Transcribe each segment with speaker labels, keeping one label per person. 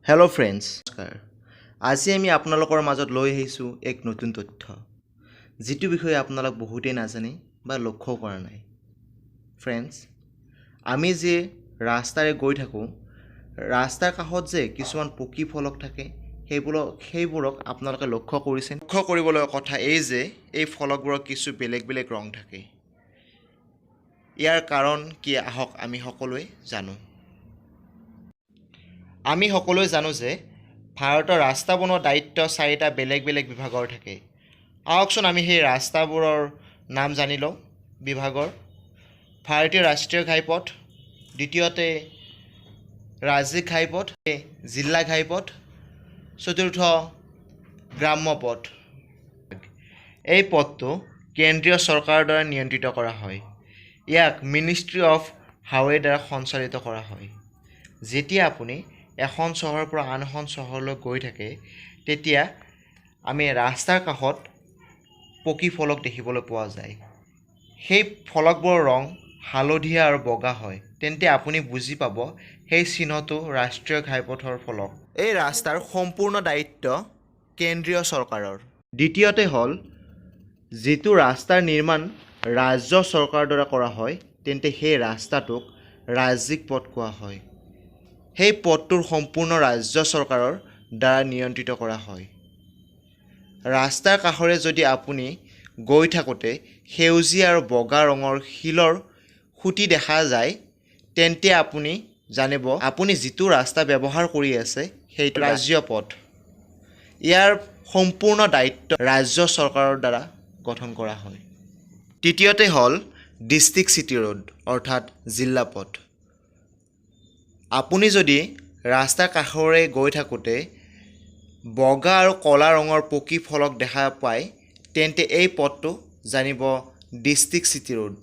Speaker 1: Hello' friends, নমস্কাৰ। আজি আমি আপোনালোকৰ মাজত লৈ আহিছোঁ এক নতুন তথ্য, যিটো বিষয়ে আপোনালোক বহুতেই নাজানে বা লক্ষ্য কৰা নাই। ফ্ৰেণ্ডছ, আমি যে ৰাস্তাৰে গৈ থাকোঁ, ৰাস্তাৰ কাষত যে কিছুমান পকী ফলক থাকে, সেইবোৰক আপোনালোকে লক্ষ্য কৰিছে। লক্ষ্য কৰিবলগীয়া কথা এই যে এই ফলকবোৰৰ কিছু বেলেগ বেলেগ ৰং থাকে। ইয়াৰ কাৰণ কি আহক আমি সকলোৱে জানো। আমি সকলোৱে জানো যে ভাৰতৰ ৰাস্তা বনোৱাৰ দায়িত্ব 4টা বেলেগ বেলেগ বিভাগৰ থাকে। আহকচোন আমি সেই ৰাস্তাবোৰৰ নাম জানি লওঁ। বিভাগৰ ভাৰতীয় ৰাষ্ট্ৰীয় ঘাইপথ, দ্বিতীয়তে ৰাজ্যিক ঘাইপথ, জিলা ঘাইপথ, চতুৰ্থ গ্ৰাম্য পথ। এই পথটো কেন্দ্ৰীয় চৰকাৰৰ দ্বাৰা নিয়ন্ত্ৰিত কৰা হয়। ইয়াক মিনিষ্ট্ৰী অফ হাইৱে দ্বাৰা সঞ্চালিত কৰা হয়। যেতিয়া আপুনি এখন চহৰৰ পৰা আন এখন চহৰলৈ গৈ থাকে, তেতিয়া আমি ৰাস্তাৰ কাষত পকী ফলক দেখিবলৈ পোৱা যায়। সেই ফলকবোৰৰ ৰং হালধীয়া আৰু বগা হয়। তেন্তে আপুনি বুজি পাব সেই চিহ্নটো ৰাষ্ট্ৰীয় ঘাইপথৰ ফলক। এই ৰাস্তাৰ সম্পূৰ্ণ দায়িত্ব কেন্দ্ৰীয় চৰকাৰৰ। দ্বিতীয়তে হ'ল, যিটো ৰাস্তাৰ নিৰ্মাণ ৰাজ্য চৰকাৰৰ দ্বাৰা কৰা হয়, তেন্তে সেই ৰাস্তাটোক ৰাজ্যিক পথ কোৱা হয়। সেই পথটোৰ সম্পূৰ্ণ ৰাজ্য চৰকাৰৰ দ্বাৰা নিয়ন্ত্ৰিত কৰা হয়। ৰাস্তাৰ কাষৰে যদি আপুনি গৈ থাকোঁতে সেউজীয়া আৰু বগা ৰঙৰ শিলৰ খুঁটি দেখা যায়, তেন্তে আপুনি জানিব আপুনি যিটো ৰাস্তা ব্যৱহাৰ কৰি আছে সেইটো ৰাজ্যিক পথ। ইয়াৰ সম্পূৰ্ণ দায়িত্ব ৰাজ্য চৰকাৰৰ দ্বাৰা গঠন কৰা হয়। তৃতীয়তে হ'ল ডিষ্ট্ৰিক্ট চিটি ৰোড অৰ্থাৎ জিলা পথ। আপুনি যদি ৰাস্তাৰ কাষৰে গৈ থাকোঁতে বগা আৰু ক'লা ৰঙৰ পকী ফলক দেখা পায়, তেন্তে এই পথটো জানিব ডিষ্ট্ৰিক্ট চিটি ৰোড,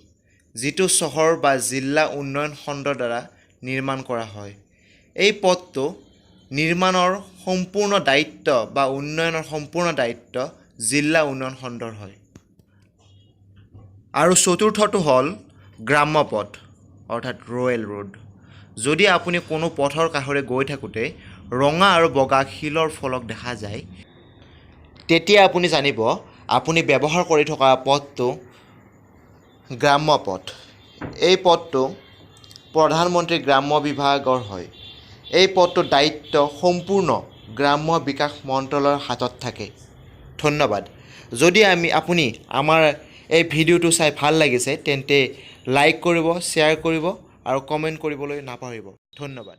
Speaker 1: যিটো চহৰ বা জিলা উন্নয়ন খণ্ডৰ দ্বাৰা নিৰ্মাণ কৰা হয়। এই পথটো নিৰ্মাণৰ সম্পূৰ্ণ দায়িত্ব বা উন্নয়নৰ সম্পূৰ্ণ দায়িত্ব জিলা উন্নয়ন খণ্ডৰ হয়। আৰু চতুৰ্থটো হ'ল গ্ৰাম্য পথ অৰ্থাৎ ৰুৰেল ৰোড। যদি আপুনি কোনো পথৰ কাষৰে গৈ থাকোঁতে ৰঙা আৰু বগা শিলৰ ফলক দেখা যায়, তেতিয়া আপুনি জানিব আপুনি ব্যৱহাৰ কৰি থকা পথটো গ্ৰাম্য পথ। এই পথটো প্ৰধানমন্ত্ৰী গ্ৰাম্য বিভাগৰ হয়। এই পথটোৰ দায়িত্ব সম্পূৰ্ণ গ্ৰাম্য বিকাশ মন্ত্ৰালয়ৰ হাতত থাকে। ধন্যবাদ। যদি আপুনি আমাৰ এই ভিডিঅ'টো চাই ভাল লাগিছে, তেন্তে লাইক কৰিব, শ্বেয়াৰ কৰিব আৰু কমেণ্ট কৰিবলৈ নাপাহৰিব। ধন্যবাদ।